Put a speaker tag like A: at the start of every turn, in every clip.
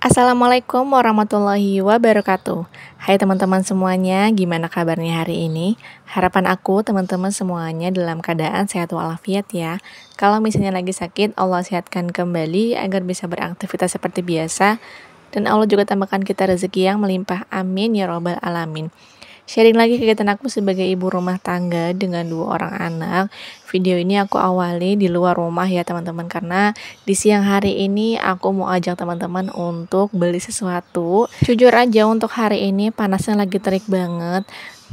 A: Assalamualaikum warahmatullahi wabarakatuh. Hai teman-teman semuanya, gimana kabarnya hari ini? Harapan aku teman-teman semuanya dalam keadaan sehat walafiat ya. Kalau misalnya lagi sakit, Allah sehatkan kembali agar bisa beraktivitas seperti biasa. Dan Allah juga tambahkan kita rezeki yang melimpah, amin ya robbal alamin. Sharing lagi kegiatan aku sebagai ibu rumah tangga dengan 2 orang anak. Video ini aku awali di luar rumah ya teman-teman, karena di siang hari ini aku mau ajak teman-teman untuk beli sesuatu. Jujur aja untuk hari ini panasnya lagi terik banget.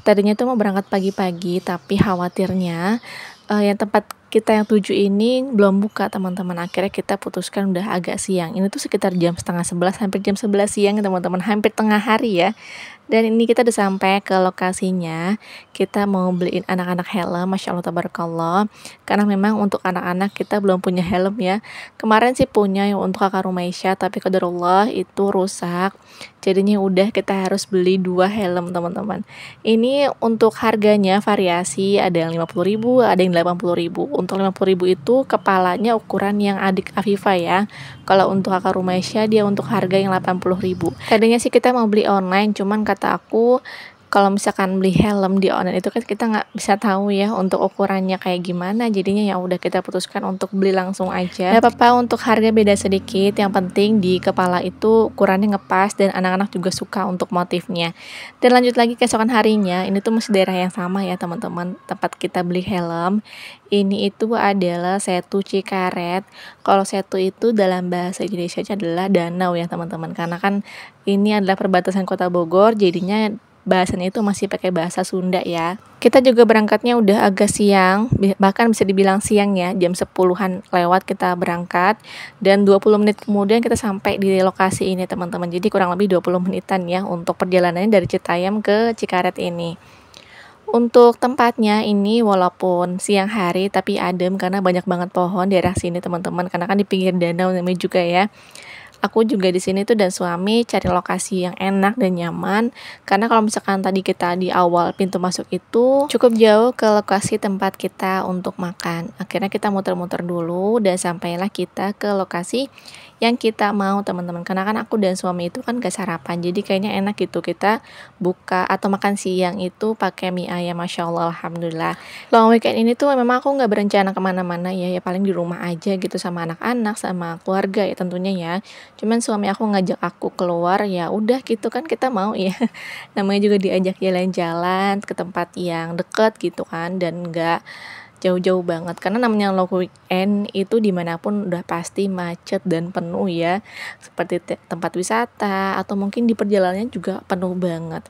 A: Tadinya tuh mau berangkat pagi-pagi, tapi khawatirnya yang tempat kita yang tuju ini belum buka teman-teman. Akhirnya kita putuskan udah agak siang. Ini tuh sekitar jam setengah 11, hampir jam 11 siang ya teman-teman, hampir tengah hari ya. Dan ini kita udah sampai ke lokasinya. Kita mau beliin anak-anak helm, Masya Allah tabarakallah. Karena memang untuk anak-anak kita belum punya helm ya. Kemarin sih punya yang untuk kakak Rumaisya, tapi qadarullah itu rusak. Jadinya udah kita harus beli 2 helm teman-teman. Ini untuk harganya variasi, ada yang 50.000, ada yang 80.000. Untuk 50.000 itu kepalanya ukuran yang adik Afifah ya. Kalau untuk kakak Rumaisya dia untuk harga yang 80.000. Tadinya sih kita mau beli online, cuman kata aku kalau misalkan beli helm di online itu kan kita nggak bisa tahu ya untuk ukurannya kayak gimana, jadinya ya udah kita putuskan untuk beli langsung aja. Gak apa-apa untuk harga beda sedikit, yang penting di kepala itu ukurannya ngepas dan anak-anak juga suka untuk motifnya. Dan lanjut lagi keesokan harinya, ini tuh masih daerah yang sama ya teman-teman, tempat kita beli helm. Ini itu adalah Setu Cikaret. Kalau Setu itu dalam bahasa Indonesia adalah danau ya teman-teman, karena kan ini adalah perbatasan Kota Bogor, jadinya bahasanya itu masih pakai bahasa Sunda ya. Kita juga berangkatnya udah agak siang, bahkan bisa dibilang siang ya, jam 10-an lewat kita berangkat, dan 20 menit kemudian kita sampai di lokasi ini teman-teman. Jadi kurang lebih 20 menitan ya untuk perjalanannya dari Citayam ke Cikaret ini. Untuk tempatnya ini walaupun siang hari tapi adem karena banyak banget pohon daerah sini teman-teman, karena kan di pinggir danau namanya juga ya. Aku juga di sini tuh dan suami cari lokasi yang enak dan nyaman, karena kalau misalkan tadi kita di awal pintu masuk itu cukup jauh ke lokasi tempat kita untuk makan. Akhirnya kita muter-muter dulu dan sampailah kita ke lokasi yang kita mau teman-teman, karena kan aku dan suami itu kan gak sarapan, jadi kayaknya enak gitu kita buka atau makan siang itu pakai mie ayam. Masya Allah, alhamdulillah. Long weekend ini tuh memang aku nggak berencana kemana-mana ya, paling di rumah aja gitu sama anak-anak sama keluarga ya tentunya ya. Cuman suami aku ngajak aku keluar, ya udah gitu kan kita mau ya. Namanya juga diajak jalan-jalan ke tempat yang deket gitu kan, dan nggak jauh-jauh banget, karena namanya long weekend itu dimanapun udah pasti macet dan penuh ya, seperti tempat wisata atau mungkin di perjalanannya juga penuh banget.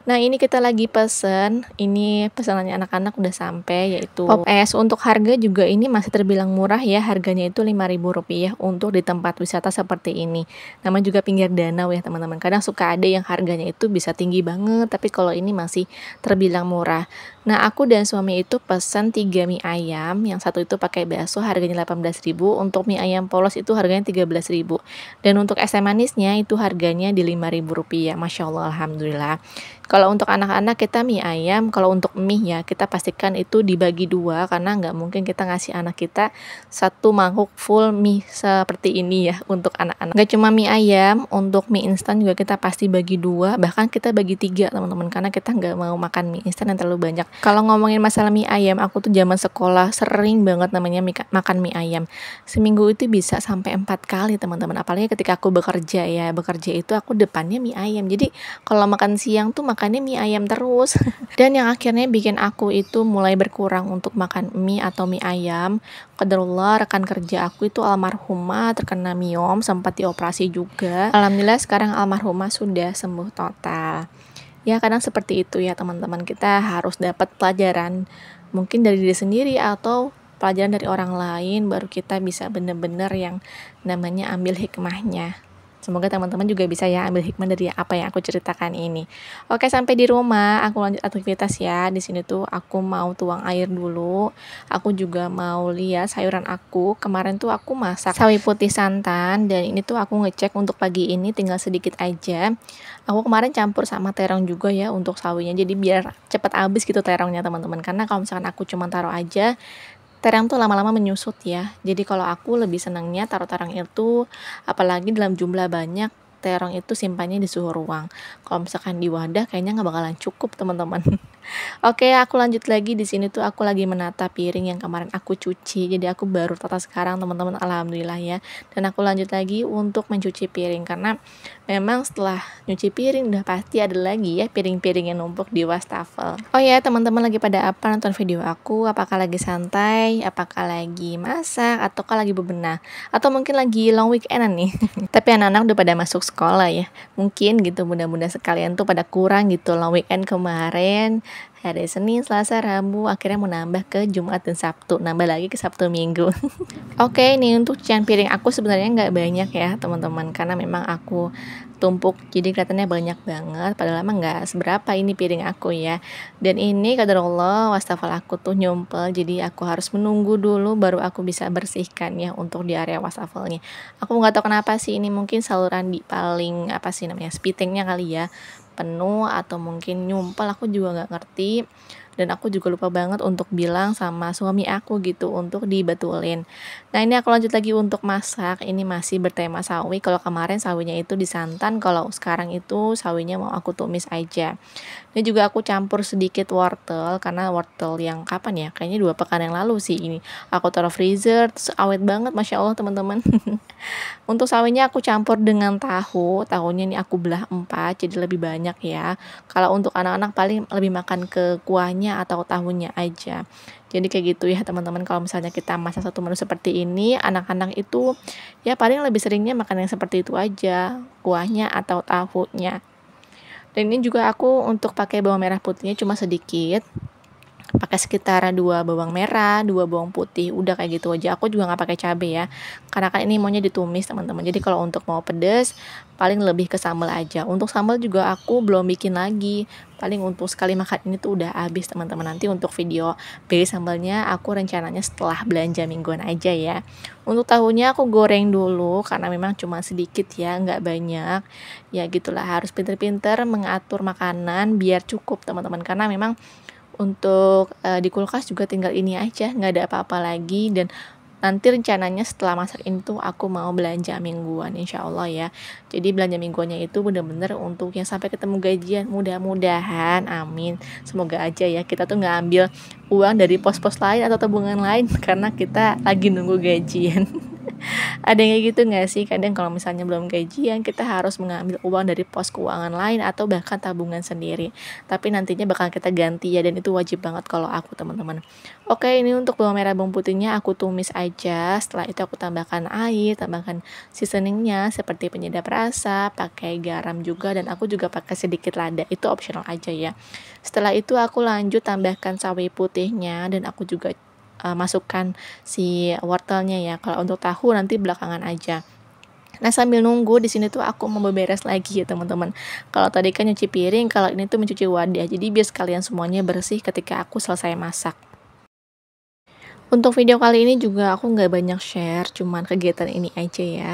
A: Nah ini kita lagi pesen, ini pesanannya anak-anak udah sampai, yaitu pop es. Untuk harga juga ini masih terbilang murah ya, harganya itu Rp5.000 untuk di tempat wisata seperti ini. Namanya juga pinggir danau ya teman-teman, kadang suka ada yang harganya itu bisa tinggi banget, tapi kalau ini masih terbilang murah. Nah aku dan suami itu pesan 3 mie ayam, yang satu itu pakai bakso harganya 18.000, untuk mie ayam polos itu harganya 13.000, dan untuk es teh manisnya itu harganya di Rp5.000. Masya Allah, alhamdulillah. Kalau untuk anak-anak kita mie ayam, kalau untuk mie ya kita pastikan itu dibagi 2, karena nggak mungkin kita ngasih anak kita satu mangkuk full mie seperti ini ya untuk anak-anak. Nggak cuma mie ayam, untuk mie instan juga kita pasti bagi 2, bahkan kita bagi 3 teman-teman, karena kita nggak mau makan mie instan yang terlalu banyak. Kalau ngomongin masalah mie ayam, aku tuh zaman sekolah sering banget namanya makan mie ayam. Seminggu itu bisa sampai 4 kali teman-teman, apalagi ketika aku bekerja ya, bekerja itu aku depannya mie ayam. Jadi kalau makan siang tuh makannya mie ayam terus. Dan yang akhirnya bikin aku itu mulai berkurang untuk makan mie atau mie ayam, qadarullah rekan kerja aku itu almarhumah terkena miom, sempat dioperasi juga. Alhamdulillah sekarang almarhumah sudah sembuh total. Ya kadang seperti itu ya teman-teman, kita harus dapat pelajaran mungkin dari diri sendiri atau pelajaran dari orang lain, baru kita bisa benar-benar yang namanya ambil hikmahnya. Semoga teman-teman juga bisa ya ambil hikmah dari apa yang aku ceritakan ini. Oke, sampai di rumah aku lanjut aktivitas ya. Di sini tuh aku mau tuang air dulu. Aku juga mau lihat sayuran aku. Kemarin tuh aku masak sawi putih santan, dan ini tuh aku ngecek untuk pagi ini tinggal sedikit aja. Aku kemarin campur sama terong juga ya untuk sawinya. Jadi biar cepet habis gitu terongnya teman-teman. Karena kalau misalkan aku cuma taruh aja, terong tuh lama-lama menyusut ya. Jadi kalau aku lebih senangnya taruh terong itu apalagi dalam jumlah banyak, terong itu simpannya di suhu ruang. Kalau misalkan di wadah kayaknya nggak bakalan cukup teman-teman. Oke, aku lanjut lagi. Di sini tuh aku lagi menata piring yang kemarin aku cuci. Jadi aku baru tata sekarang teman-teman, alhamdulillah ya. Dan aku lanjut lagi untuk mencuci piring karena memang setelah nyuci piring udah pasti ada lagi ya piring-piring yang numpuk di wastafel. Oh ya, teman-teman lagi pada apa nonton video aku? Apakah lagi santai? Apakah lagi masak? Ataukah lagi bebenah? Atau mungkin lagi long weekend nih? Tapi anak-anak udah pada masuk sekolah ya. Mungkin gitu bunda-bunda sekalian tuh pada kurang gitu long weekend kemarin. Hari Senin, Selasa, Rabu, akhirnya mau nambah ke Jumat dan Sabtu, nambah lagi ke Sabtu Minggu. Oke, ini untuk cucian piring aku sebenarnya nggak banyak ya teman-teman, karena memang aku tumpuk, jadi kelihatannya banyak banget, padahal emang nggak seberapa ini piring aku ya. Dan ini qadarullah wastafel aku tuh nyumpel, jadi aku harus menunggu dulu baru aku bisa bersihkan ya untuk di area wastafelnya. Aku nggak tahu kenapa sih ini, mungkin saluran di paling apa sih namanya spitingnya kali ya penuh atau mungkin nyumpel, aku juga nggak ngerti. Dan aku juga lupa banget untuk bilang sama suami aku gitu untuk dibetulin. Nah ini aku lanjut lagi untuk masak. Ini masih bertema sawi. Kalau kemarin sawinya itu disantan, kalau sekarang itu sawinya mau aku tumis aja. Ini juga aku campur sedikit wortel, karena wortel yang kapan ya, kayaknya 2 pekan yang lalu sih ini aku taruh freezer, terus awet banget masya Allah teman-teman. Untuk sawinya aku campur dengan tahunya ini aku belah 4 jadi lebih banyak ya. Kalau untuk anak-anak paling lebih makan ke kuahnya atau tahunya aja. Jadi kayak gitu ya teman-teman, kalau misalnya kita masak satu menu seperti ini, anak-anak itu ya paling lebih seringnya makan yang seperti itu aja, kuahnya atau tahunya. Dan ini juga aku untuk pakai bawang merah putihnya cuma sedikit, pakai sekitar 2 bawang merah, 2 bawang putih, udah kayak gitu aja. Aku juga nggak pakai cabai ya, karena kan ini maunya ditumis teman-teman. Jadi kalau untuk mau pedas paling lebih ke sambal aja. Untuk sambal juga aku belum bikin lagi, paling untuk sekali makan ini tuh udah habis teman-teman. Nanti untuk video beli sambalnya aku rencananya setelah belanja mingguan aja ya. Untuk tahunya aku goreng dulu karena memang cuma sedikit ya, nggak banyak. Ya gitulah, harus pinter-pinter mengatur makanan biar cukup teman-teman, karena memang untuk di kulkas juga tinggal ini aja, nggak ada apa-apa lagi. Dan nanti rencananya setelah masak ini tuh aku mau belanja mingguan insya Allah ya. Jadi belanja mingguannya itu bener-bener untuk yang sampai ketemu gajian, mudah-mudahan amin. Semoga aja ya kita tuh nggak ambil uang dari pos-pos lain atau tabungan lain karena kita lagi nunggu gajian. Ada yang kayak gitu nggak sih? Kadang kalau misalnya belum gajian, kita harus mengambil uang dari pos keuangan lain atau bahkan tabungan sendiri. Tapi nantinya bakal kita ganti ya, dan itu wajib banget kalau aku teman-teman. Oke, ini untuk bawang merah bawang putihnya aku tumis aja. Setelah itu aku tambahkan air, tambahkan seasoningnya seperti penyedap rasa, pakai garam juga, dan aku juga pakai sedikit lada. Itu optional aja ya. Setelah itu aku lanjut tambahkan sawi putihnya, dan aku juga masukkan si wortelnya ya. Kalau untuk tahu nanti belakangan aja. Nah sambil nunggu di sini tuh aku mau beberes lagi ya teman-teman. Kalau tadi kan nyuci piring, kalau ini tuh mencuci wadah. Jadi biar sekalian semuanya bersih ketika aku selesai masak. Untuk video kali ini juga aku nggak banyak share, cuman kegiatan ini aja ya.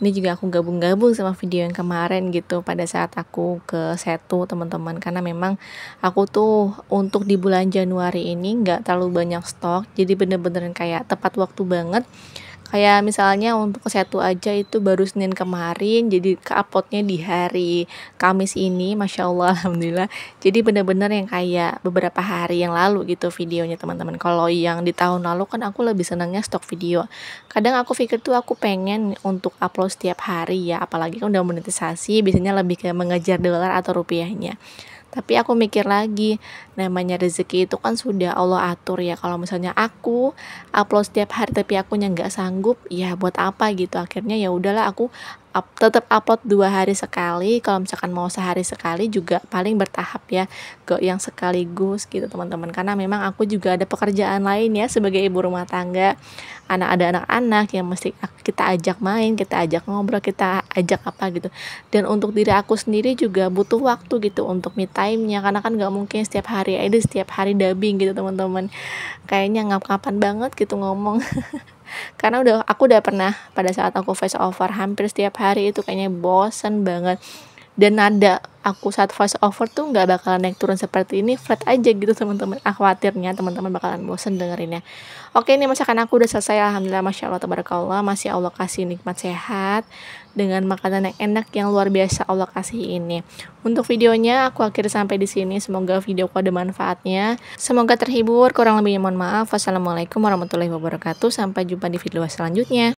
A: Ini juga aku gabung-gabung sama video yang kemarin gitu pada saat aku ke Setu teman-teman. Karena memang aku tuh untuk di bulan Januari ini nggak terlalu banyak stok, jadi bener-bener kayak tepat waktu banget. Kayak misalnya untuk ke Setu aja itu baru Senin kemarin, jadi ke-uploadnya di hari Kamis ini, Masya Allah, Alhamdulillah. Jadi bener-bener yang kayak beberapa hari yang lalu gitu videonya teman-teman. Kalau yang di tahun lalu kan aku lebih senangnya stok video. Kadang aku pikir tuh aku pengen untuk upload setiap hari ya, apalagi kan udah monetisasi, biasanya lebih kayak mengejar dolar atau rupiahnya. Tapi aku mikir lagi, namanya rezeki itu kan sudah Allah atur ya. Kalau misalnya aku upload setiap hari tapi akunya nggak sanggup, ya buat apa gitu. Akhirnya ya udahlah, aku tetap upload 2 hari sekali. Kalau misalkan mau sehari sekali juga paling bertahap ya, ke yang sekaligus gitu teman-teman. Karena memang aku juga ada pekerjaan lain ya sebagai ibu rumah tangga. Ada anak-anak yang mesti kita ajak main, kita ajak ngobrol, kita ajak apa gitu. Dan untuk diri aku sendiri juga butuh waktu gitu untuk me time-nya, karena kan nggak mungkin setiap hari setiap hari dubbing gitu teman-teman. Kayaknya ngap-ngapan banget gitu ngomong. Karena aku udah pernah pada saat aku voice over hampir setiap hari, itu kayaknya bosen banget. Dan nada aku saat voice over tuh nggak bakalan naik turun seperti ini, flat aja gitu teman-teman. Khawatirnya teman-teman bakalan bosen dengerinnya. Oke, ini masakan aku udah selesai, alhamdulillah, masya Allah, tabarakallah, masih Allah kasih nikmat sehat dengan makanan yang enak yang luar biasa Allah kasih ini. Untuk videonya aku akhiri sampai di sini. Semoga video ada manfaatnya. Semoga terhibur. Kurang lebihnya mohon maaf. Wassalamualaikum warahmatullahi wabarakatuh. Sampai jumpa di video selanjutnya.